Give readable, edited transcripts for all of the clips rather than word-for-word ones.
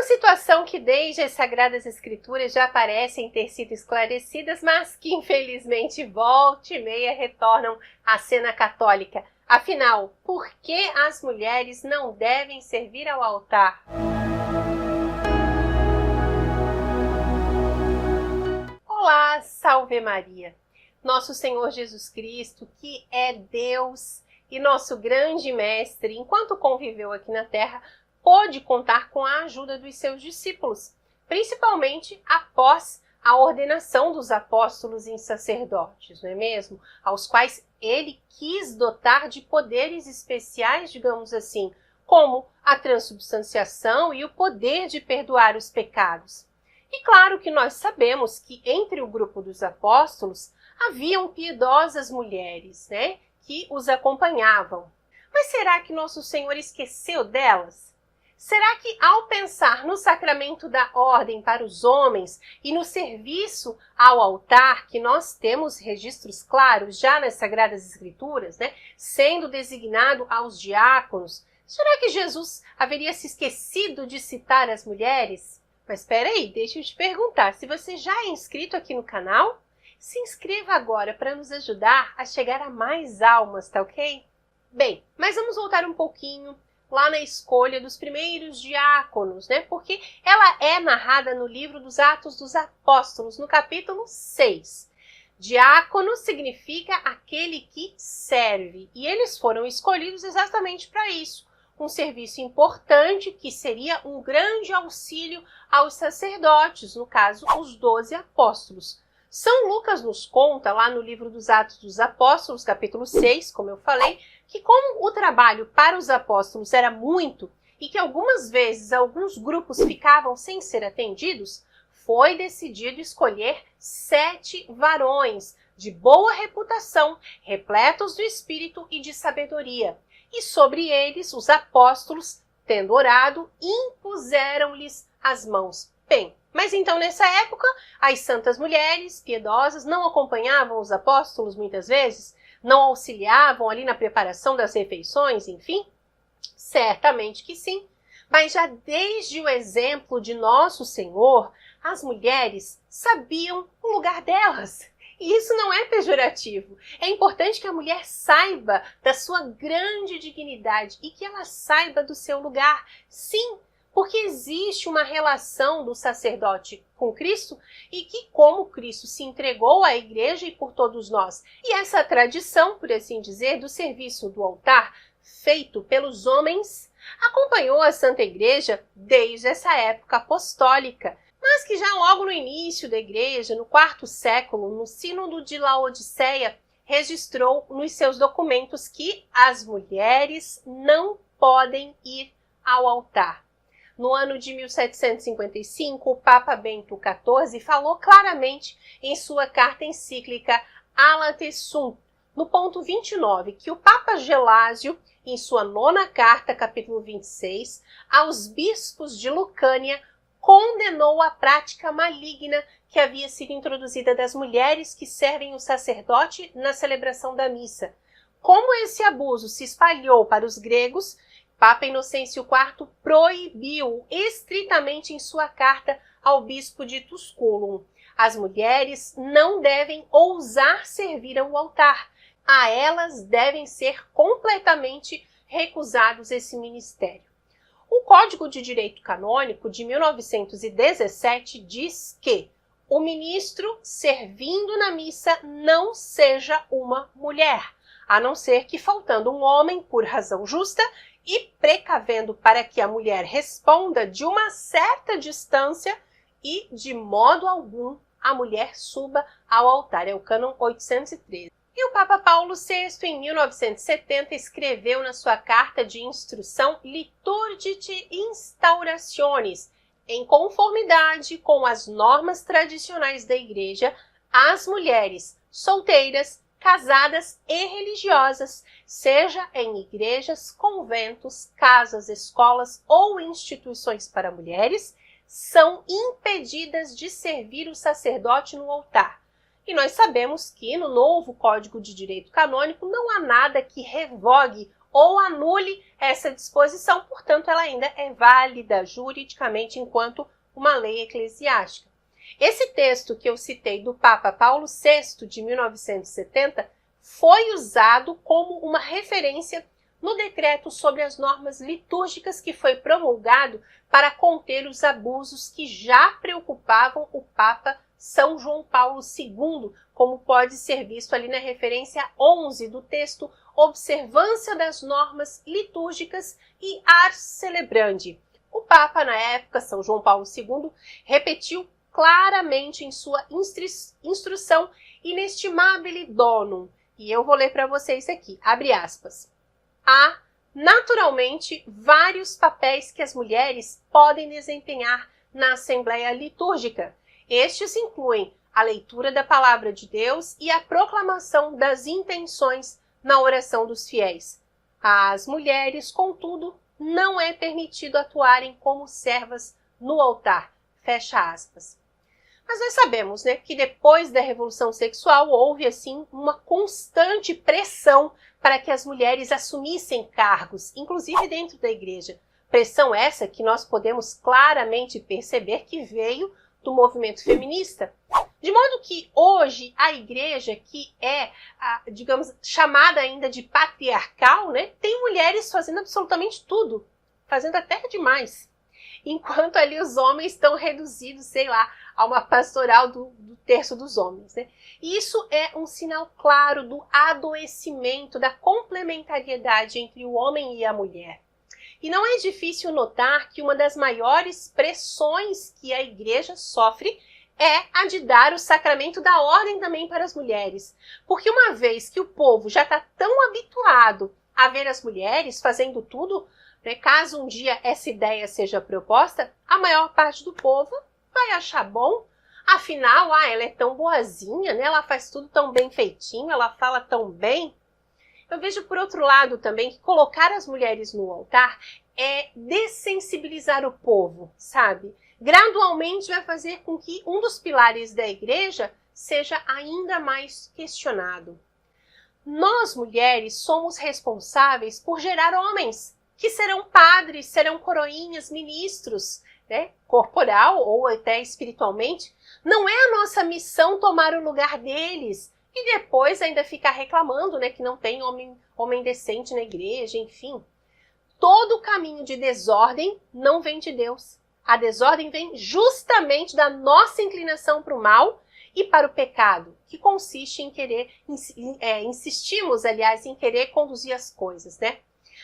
situação que desde as Sagradas Escrituras já parecem ter sido esclarecidas, mas que infelizmente volta e meia retornam à cena católica. Afinal, por que as mulheres não devem servir ao altar? Olá, salve Maria! Nosso Senhor Jesus Cristo, que é Deus e nosso grande mestre, enquanto conviveu aqui na Terra, pôde contar com a ajuda dos seus discípulos, principalmente após a ordenação dos apóstolos em sacerdotes, não é mesmo? Aos quais ele quis dotar de poderes especiais, digamos assim, como a transubstanciação e o poder de perdoar os pecados. E claro que nós sabemos que entre o grupo dos apóstolos haviam piedosas mulheres, né, que os acompanhavam. Mas será que nosso Senhor esqueceu delas? Será que ao pensar no sacramento da ordem para os homens e no serviço ao altar, que nós temos registros claros já nas Sagradas Escrituras, né, sendo designado aos diáconos, será que Jesus haveria se esquecido de citar as mulheres? Mas espera aí, deixa eu te perguntar, se você já é inscrito aqui no canal, se inscreva agora para nos ajudar a chegar a mais almas, tá ok? Bem, mas vamos voltar um pouquinho lá na escolha dos primeiros diáconos, né? Porque ela é narrada no livro dos Atos dos Apóstolos, no capítulo 6. Diácono significa aquele que serve, e eles foram escolhidos exatamente para isso. Um serviço importante que seria um grande auxílio aos sacerdotes, no caso, os 12 apóstolos. São Lucas nos conta, lá no livro dos Atos dos Apóstolos, capítulo 6, como eu falei, que como o trabalho para os apóstolos era muito e que algumas vezes alguns grupos ficavam sem ser atendidos, foi decidido escolher 7 varões de boa reputação, repletos do Espírito e de sabedoria. E sobre eles, os apóstolos, tendo orado, impuseram-lhes as mãos. Bem, mas então nessa época, as santas mulheres piedosas não acompanhavam os apóstolos muitas vezes? Não auxiliavam ali na preparação das refeições, enfim? Certamente que sim. Mas já desde o exemplo de Nosso Senhor, as mulheres sabiam o lugar delas. E isso não é pejorativo. É importante que a mulher saiba da sua grande dignidade e que ela saiba do seu lugar. Sim, porque existe uma relação do sacerdote com Cristo e que, como Cristo se entregou à igreja e por todos nós. E essa tradição, por assim dizer, do serviço do altar feito pelos homens, acompanhou a Santa Igreja desde essa época apostólica, mas que já logo no início da igreja, no 4º século, no Sínodo de Laodiceia, registrou nos seus documentos que as mulheres não podem ir ao altar. No ano de 1755, o Papa Bento XIV falou claramente em sua carta encíclica Alate Sunt, no ponto 29, que o Papa Gelásio, em sua 9ª carta, capítulo 26, aos bispos de Lucânia, condenou a prática maligna que havia sido introduzida das mulheres que servem o sacerdote na celebração da missa. Como esse abuso se espalhou para os gregos, Papa Inocêncio IV proibiu estritamente em sua carta ao bispo de Tusculum. As mulheres não devem ousar servir ao altar. A elas devem ser completamente recusados esse ministério. O Código de Direito Canônico de 1917 diz que o ministro servindo na missa não seja uma mulher, a não ser que faltando um homem por razão justa e precavendo para que a mulher responda de uma certa distância e, de modo algum, a mulher suba ao altar. É o cânon 813. E o Papa Paulo VI, em 1970, escreveu na sua carta de instrução Liturgiae Instaurationis, em conformidade com as normas tradicionais da Igreja, as mulheres solteiras, casadas e religiosas, seja em igrejas, conventos, casas, escolas ou instituições para mulheres, são impedidas de servir o sacerdote no altar. E nós sabemos que no novo Código de Direito Canônico não há nada que revogue ou anule essa disposição, portanto, ela ainda é válida juridicamente enquanto uma lei eclesiástica. Esse texto que eu citei do Papa Paulo VI, de 1970, foi usado como uma referência no decreto sobre as normas litúrgicas que foi promulgado para conter os abusos que já preocupavam o Papa São João Paulo II, como pode ser visto ali na referência 11 do texto Observância das Normas Litúrgicas e Ars Celebrandi. O Papa, na época, São João Paulo II, repetiu claramente em sua instrução Inestimabile Donum, e eu vou ler para vocês aqui, abre aspas. Há, naturalmente, vários papéis que as mulheres podem desempenhar na Assembleia Litúrgica. Estes incluem a leitura da Palavra de Deus e a proclamação das intenções na oração dos fiéis. Às mulheres, contudo, não é permitido atuarem como servas no altar. Fecha aspas. Mas nós sabemos, né, que depois da Revolução Sexual houve, assim, uma constante pressão para que as mulheres assumissem cargos, inclusive dentro da igreja. Pressão essa que nós podemos claramente perceber que veio do movimento feminista. De modo que hoje a igreja, que é, digamos, chamada ainda de patriarcal, né, tem mulheres fazendo absolutamente tudo, fazendo até demais. Enquanto ali os homens estão reduzidos, sei lá, a uma pastoral do terço dos homens, né? E isso é um sinal claro do adoecimento, da complementariedade entre o homem e a mulher. E não é difícil notar que uma das maiores pressões que a igreja sofre é a de dar o sacramento da ordem também para as mulheres. Porque uma vez que o povo já está tão habituado a ver as mulheres fazendo tudo, né, caso um dia essa ideia seja proposta, a maior parte do povo vai achar bom. Afinal, ela é tão boazinha, né? Ela faz tudo tão bem feitinho, ela fala tão bem. Eu vejo, por outro lado, também que colocar as mulheres no altar é dessensibilizar o povo, sabe? Gradualmente vai fazer com que um dos pilares da igreja seja ainda mais questionado. Nós, mulheres, somos responsáveis por gerar homens, que serão padres, serão coroinhas, ministros, né? Corporal ou até espiritualmente. Não é a nossa missão tomar o lugar deles e depois ainda ficar reclamando, né, que não tem homem decente na igreja, enfim. Todo o caminho de desordem não vem de Deus. A desordem vem justamente da nossa inclinação para o mal e para o pecado, que consiste em querer, insistimos, aliás, em querer conduzir as coisas, né?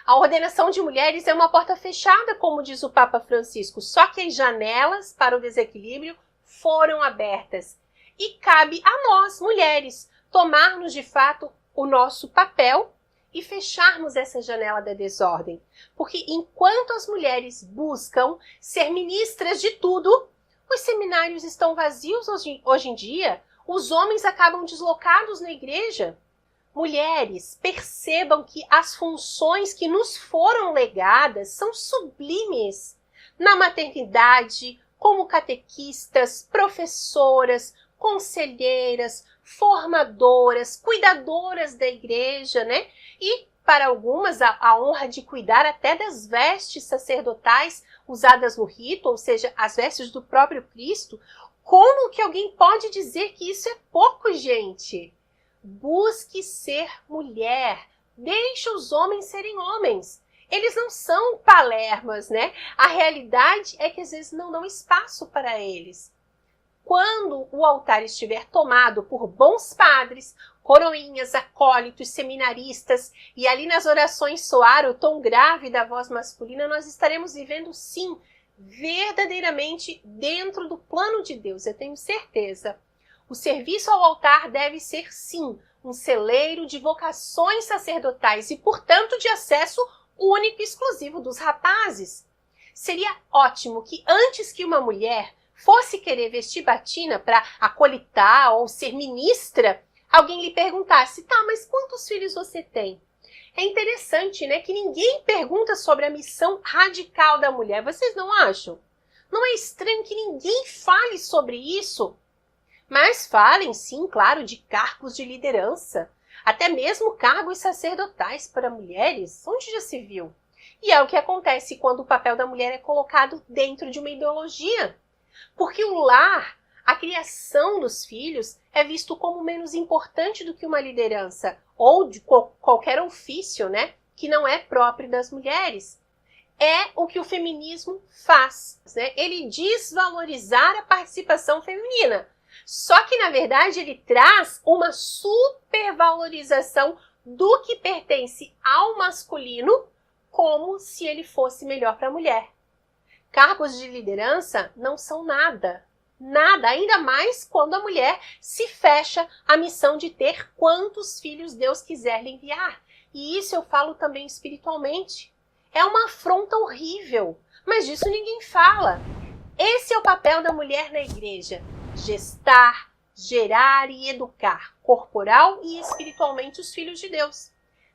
A ordenação de mulheres é uma porta fechada, como diz o Papa Francisco, só que as janelas para o desequilíbrio foram abertas. E cabe a nós, mulheres, tomarmos de fato o nosso papel e fecharmos essa janela da desordem. Porque enquanto as mulheres buscam ser ministras de tudo, os seminários estão vazios hoje em dia, os homens acabam deslocados na igreja. Mulheres, percebam que as funções que nos foram legadas são sublimes. Na maternidade, como catequistas, professoras, conselheiras, formadoras, cuidadoras da igreja, né? E para algumas a honra de cuidar até das vestes sacerdotais usadas no rito, ou seja, as vestes do próprio Cristo. Como que alguém pode dizer que isso é pouco, gente? Busque ser mulher. Deixe os homens serem homens. Eles não são palermas, né? A realidade é que às vezes não dão espaço para eles. Quando o altar estiver tomado por bons padres, coroinhas, acólitos, seminaristas, e ali nas orações soar o tom grave da voz masculina, nós estaremos vivendo, sim, verdadeiramente dentro do plano de Deus, eu tenho certeza. O serviço ao altar deve ser, sim, um celeiro de vocações sacerdotais e, portanto, de acesso único e exclusivo dos rapazes. Seria ótimo que, antes que uma mulher fosse querer vestir batina para acolitar ou ser ministra, alguém lhe perguntasse, tá, mas quantos filhos você tem? É interessante, né, que ninguém pergunta sobre a missão radical da mulher, vocês não acham? Não é estranho que ninguém fale sobre isso? Mas falem, sim, claro, de cargos de liderança. até mesmo cargos sacerdotais para mulheres, onde já se viu? E é o que acontece quando o papel da mulher é colocado dentro de uma ideologia. Porque o lar, a criação dos filhos, é visto como menos importante do que uma liderança ou de qualquer ofício, né, que não é próprio das mulheres. É o que o feminismo faz, né? Ele diz valorizar a participação feminina. Só que, na verdade, ele traz uma supervalorização do que pertence ao masculino, como se ele fosse melhor para a mulher. Cargos de liderança não são nada. Nada, ainda mais quando a mulher se fecha à missão de ter quantos filhos Deus quiser lhe enviar. E isso eu falo também espiritualmente. É uma afronta horrível, mas disso ninguém fala. Esse é o papel da mulher na igreja: gestar, gerar e educar, corporal e espiritualmente, os filhos de Deus.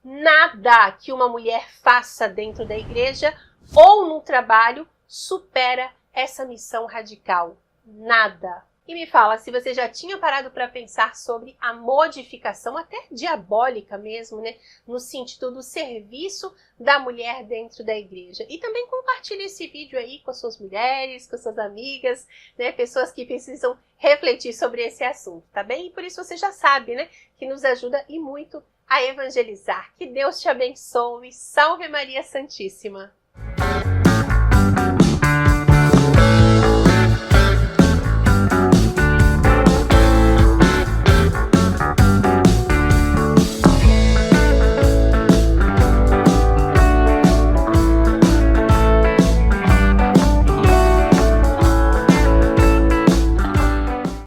Nada que uma mulher faça dentro da igreja ou no trabalho supera essa missão radical. Nada. E me fala se você já tinha parado para pensar sobre a modificação, até diabólica mesmo, né? No sentido do serviço da mulher dentro da igreja. E também compartilhe esse vídeo aí com as suas mulheres, com as suas amigas, né? Pessoas que precisam refletir sobre esse assunto, tá bem? E por isso você já sabe, né? Que nos ajuda e muito a evangelizar. Que Deus te abençoe. Salve Maria Santíssima!